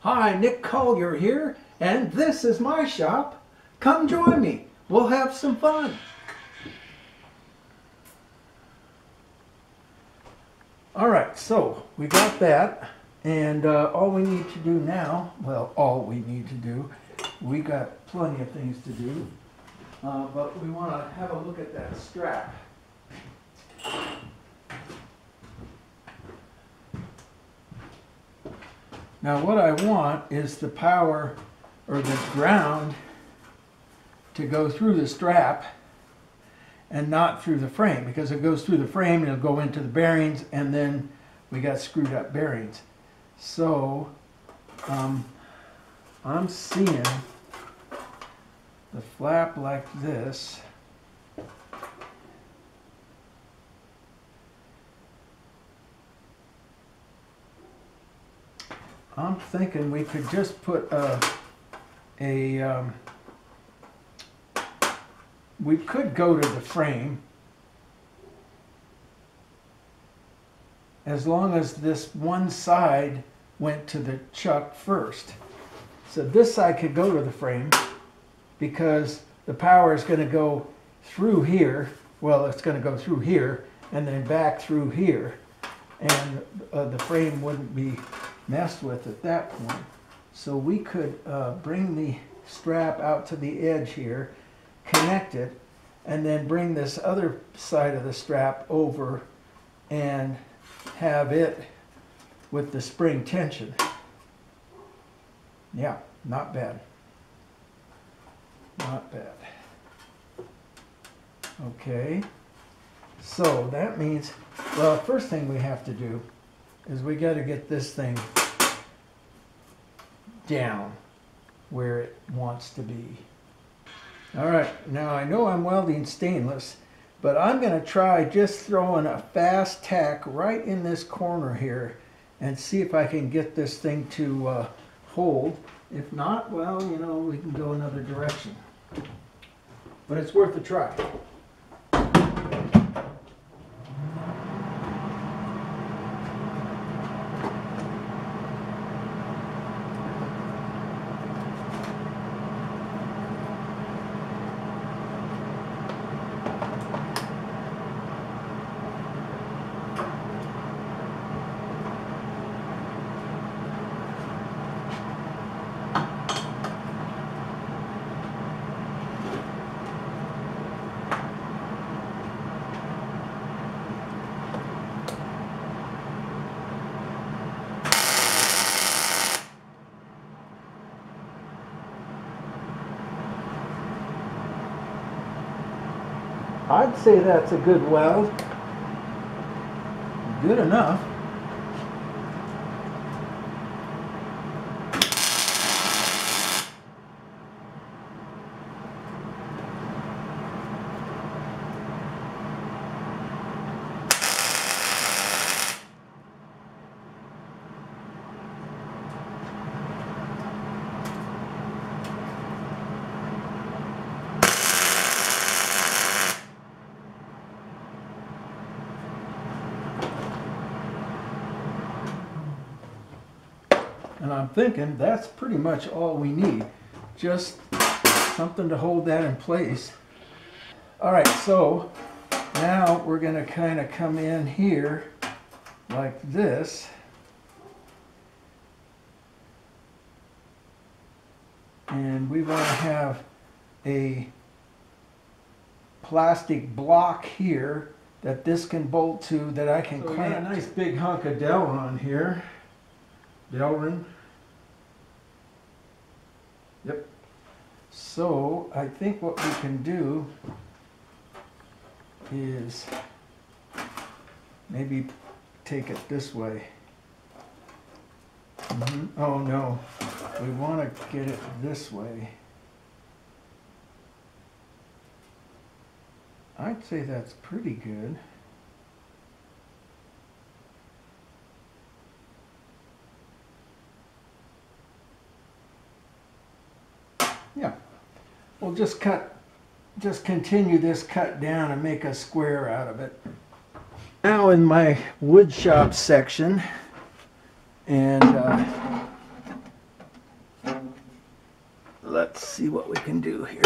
Hi, Nick Collier here, and this is my shop. Come join me. We'll have some fun. Alright, so we got that, and all we need to do now, we got plenty of things to do, but we want to have a look at that strap. Now what I want is the power or the ground to go through the strap and not through the frame, because it goes through the frame and it'll go into the bearings, and then we got screwed up bearings. So I'm seeing the flap like this. I'm thinking we could just put we could go to the frame as long as this one side went to the chuck first. So this side could go to the frame because the power is going to go through here. Well, it's going to go through here and then back through here, and the frame wouldn't be messed with at that point. So we could bring the strap out to the edge here, connect it, and then bring this other side of the strap over and have it with the spring tension. Yeah, not bad. Not bad. Okay, so that means, well, first thing we have to do is we got to get this thing down where it wants to be. All right, now I know I'm welding stainless, but I'm going to try just throwing a fast tack right in this corner here and see if I can get this thing to hold. If not, well, you know, we can go another direction. But it's worth a try. I'd say that's a good weld. Good enough. And I'm thinking that's pretty much all we need. Just something to hold that in place. All right, so now we're going to kind of come in here like this. And we want to have a plastic block here that this can bolt to, that I can clamp. A nice big hunk of Delrin here. Delrin. Yep. So I think what we can do is maybe take it this way. Oh no, we want to get it this way. I'd say that's pretty good. Yeah, we'll just continue this cut down and make a square out of it. Now in my wood shop section, and see what we can do here.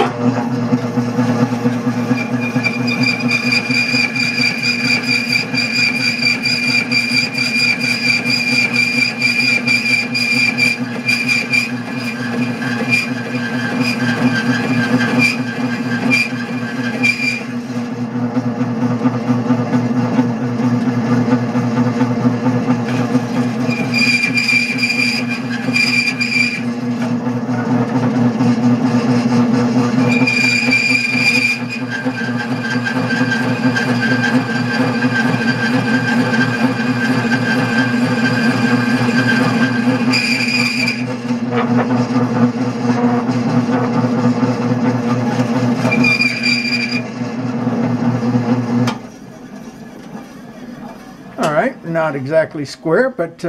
All right, not exactly square, but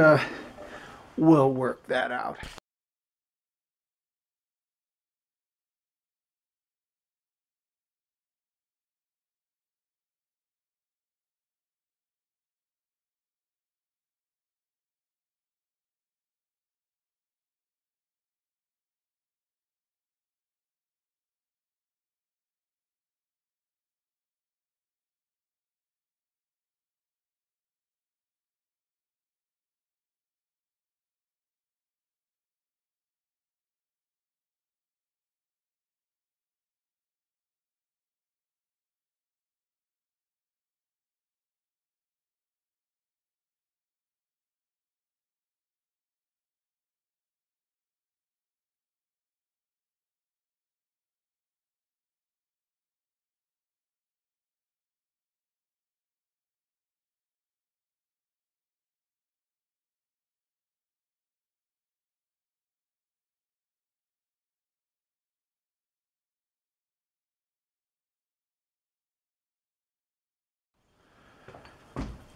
we'll work that out.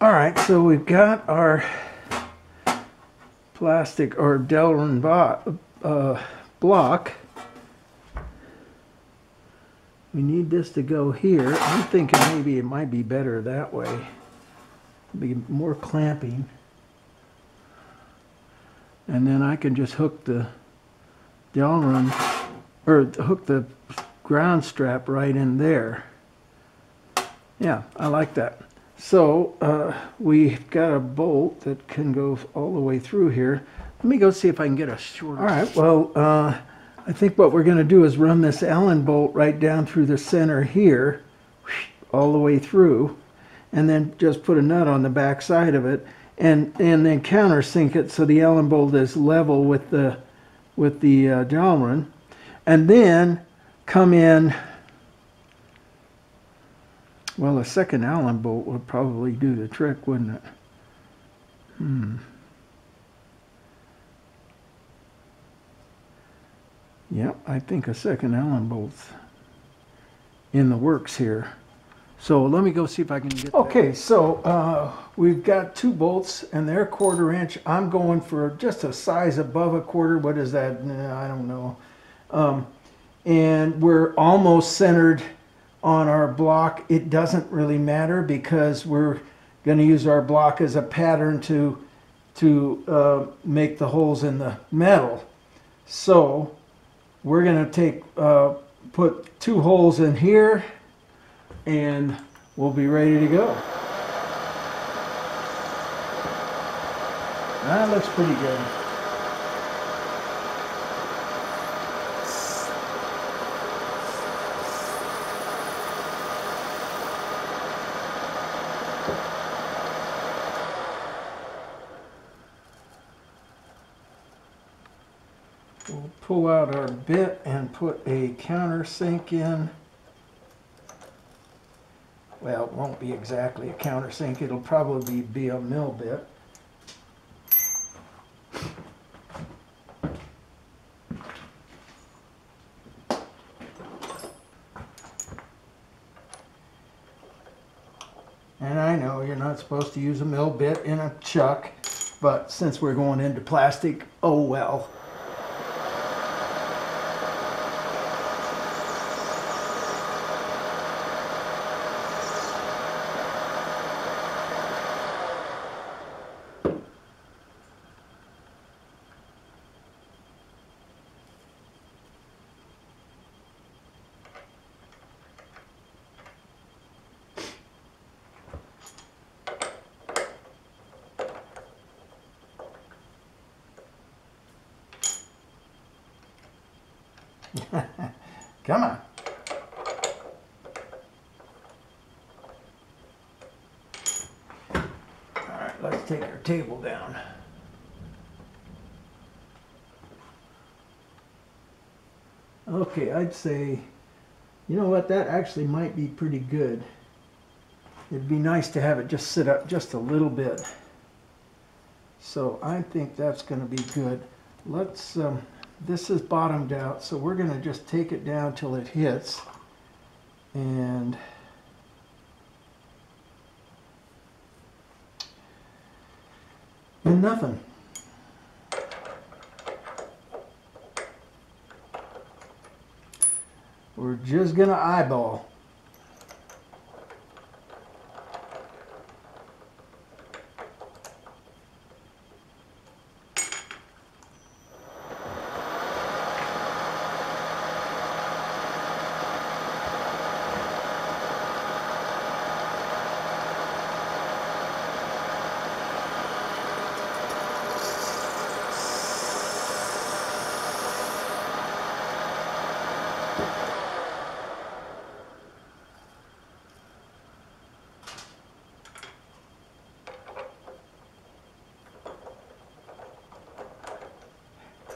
All right, so we've got our plastic or Delrin block. We need this to go here. I'm thinking maybe it might be better that way. Be more clamping. And then I can just hook the Delrin, or hook the ground strap right in there. Yeah, I like that. So we've got a bolt that can go all the way through here. Let me go see if I can get a shorter. All right, well, I think what we're going to do is run this Allen bolt right down through the center here, all the way through, and then just put a nut on the back side of it, and then countersink it so the Allen bolt is level with the Delrin, and then come in. Well, a second Allen bolt would probably do the trick, wouldn't it? Yep, I think a second Allen bolt's in the works here. So let me go see if I can get okay, that. So we've got two bolts and they're 1/4 inch. I'm going for just a size above a quarter. What is that? I don't know. And we're almost centered on our block. It doesn't really matter because we're going to use our block as a pattern to make the holes in the metal. So we're going to put 2 holes in here and we'll be ready to go. That looks pretty good. We'll pull out our bit and put a countersink in. Well, it won't be exactly a countersink. It'll probably be a mill bit. And I know you're not supposed to use a mill bit in a chuck, but since we're going into plastic, oh well. Come on. All right, let's take our table down. Okay, I'd say, you know what, that actually might be pretty good. It'd be nice to have it just sit up just a little bit. So I think that's going to be good. Let's, this is bottomed out, so we're going to just take it down till it hits. And nothing. We're just going to eyeball.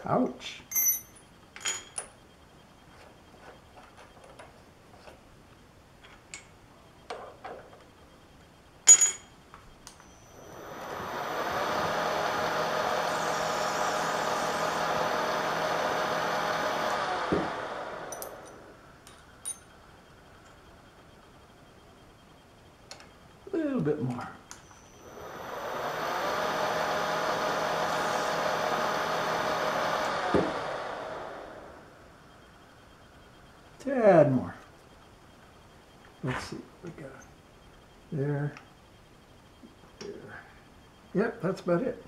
Ouch. A little bit more. Tad more. Let's see what we got. There. There. Yep, that's about it.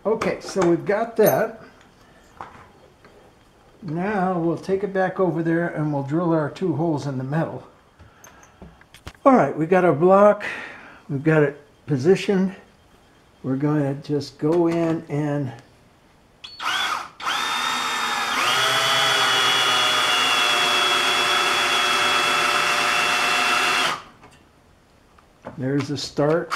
Okay, so we've got that. Now we'll take it back over there and we'll drill our 2 holes in the metal. All right, we got our block. We've got it positioned. We're going to just go in and there's the start.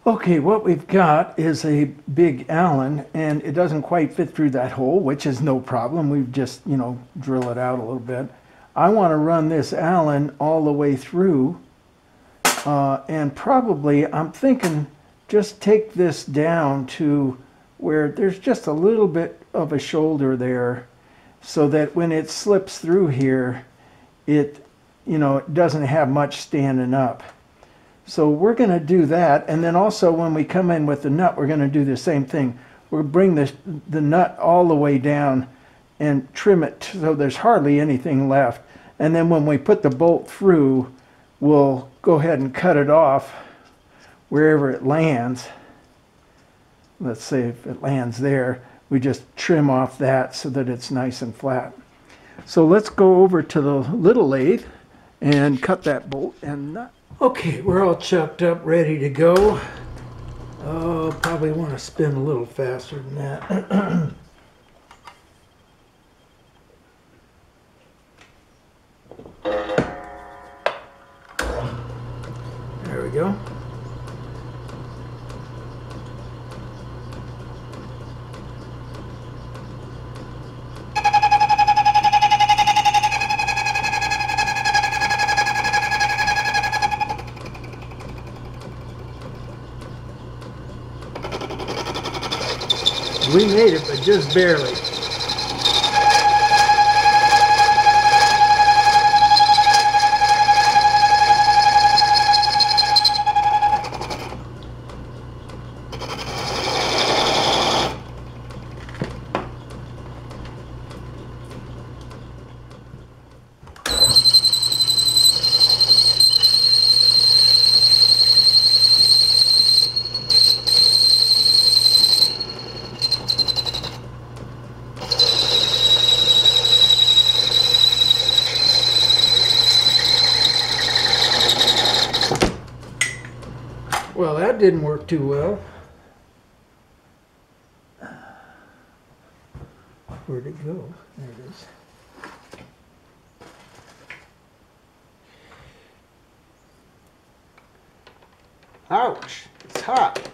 Okay, what we've got is a big Allen, and it doesn't quite fit through that hole, which is no problem. We've just, you know, drill it out a little bit. I want to run this Allen all the way through, and probably, I'm thinking, just take this down to where there's just a little bit of a shoulder there, so that when it slips through here, it you know, it doesn't have much standing up. So we're going to do that, and then also when we come in with the nut, we're going to do the same thing. We'll bring the nut all the way down and trim it so there's hardly anything left. And then when we put the bolt through, we'll go ahead and cut it off wherever it lands. Let's say if it lands there, we just trim off that so that it's nice and flat. So let's go over to the little lathe and cut that bolt and nut. Okay, we're all chucked up, ready to go. Oh, probably want to spin a little faster than that. There we go. We made it, but just barely. Well, that didn't work too well. Where'd it go? There it is. Ouch! It's hot.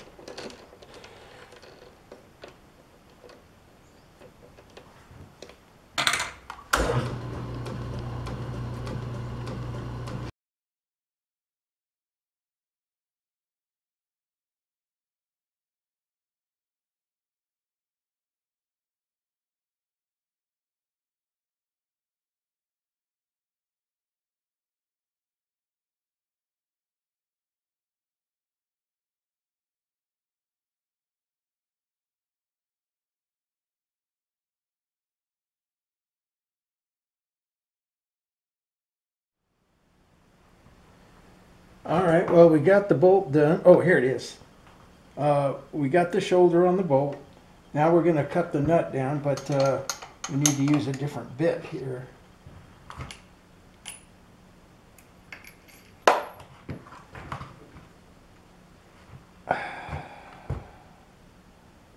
All right, well, we got the bolt done. Oh, here it is. We got the shoulder on the bolt. Now we're going to cut the nut down, but we need to use a different bit here.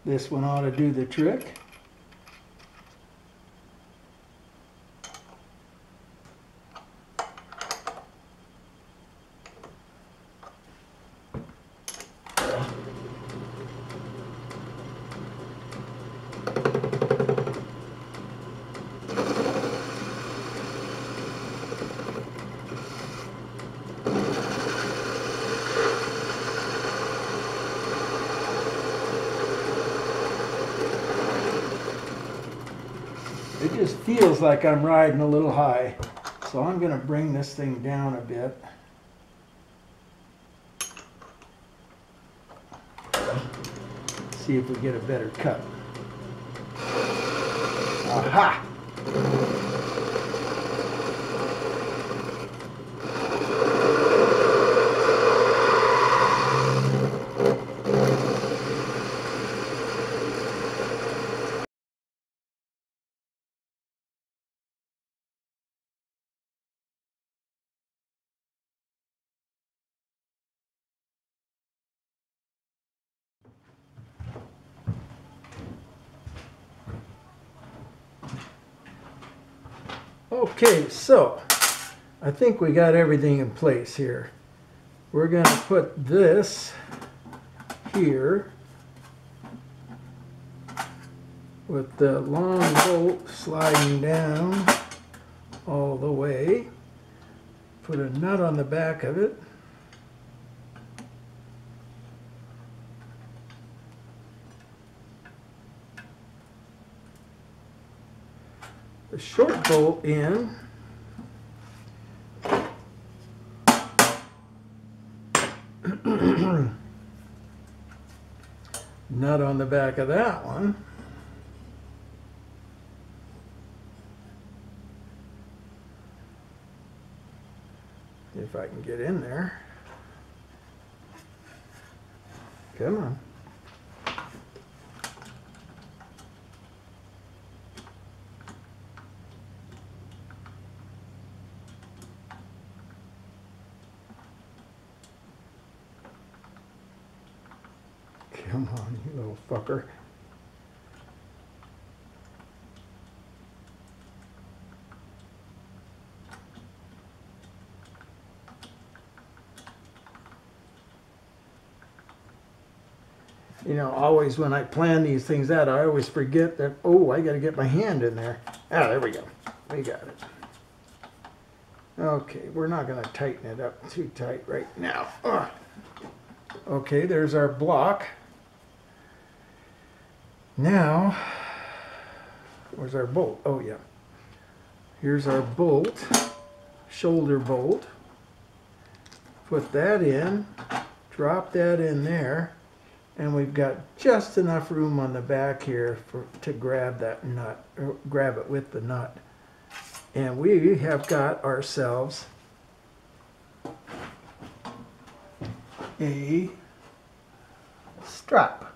This one ought to do the trick. It just feels like I'm riding a little high, so I'm going to bring this thing down a bit. See if we get a better cut. Aha! Okay, so I think we got everything in place here. We're going to put this here with the long bolt sliding down all the way. Put a nut on the back of it. The short bolt in, nut on the back of that one. If I can get in there. Come on. Come on, you little fucker. You know, always when I plan these things out, I always forget that, oh, I got to get my hand in there. Ah, there we go. We got it. Okay, we're not going to tighten it up too tight right now. Ugh. Okay, there's our block. Now, where's our bolt? Oh, yeah. Here's our bolt, shoulder bolt. Put that in, drop that in there, and we've got just enough room on the back here to grab that nut, or grab it with the nut. And we have got ourselves a strap.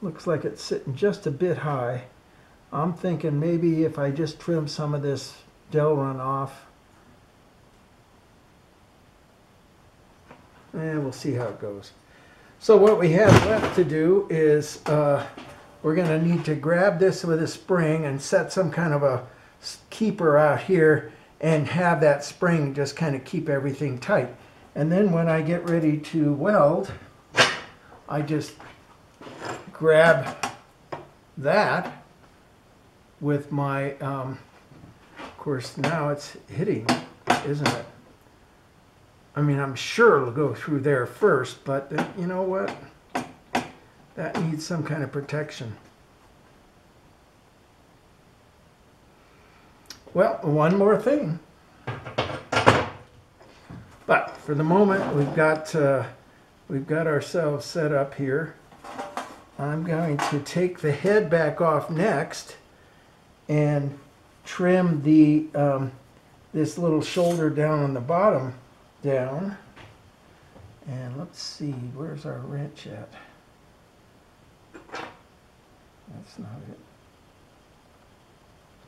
Looks like it's sitting just a bit high. I'm thinking maybe if I just trim some of this dell run off, and we'll see how it goes. So what we have left to do is we're going to need to grab this with a spring and set some kind of a keeper out here and have that spring just kind of keep everything tight. And then when I get ready to weld, I just grab that with my, of course now it's hitting, isn't it? I mean, I'm sure it'll go through there first, but you know what? That needs some kind of protection. Well, one more thing. But for the moment, we've got ourselves set up here. I'm going to take the head back off next and trim the this little shoulder down on the bottom down. And let's see, where's our wrench at? That's not it.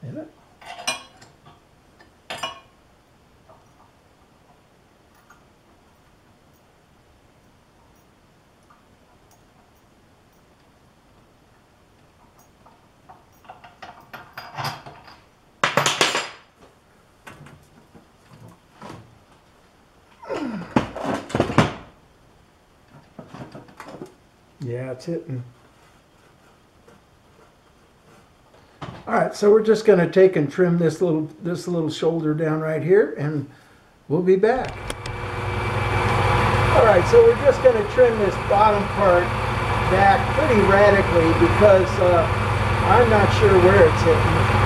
Is it? Yeah, it's hitting. All right, so we're just going to take and trim this little shoulder down right here, and we'll be back. All right, so we're just going to trim this bottom part back pretty radically because I'm not sure where it's hitting.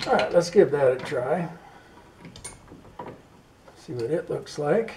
All right, let's give that a try. See what it looks like.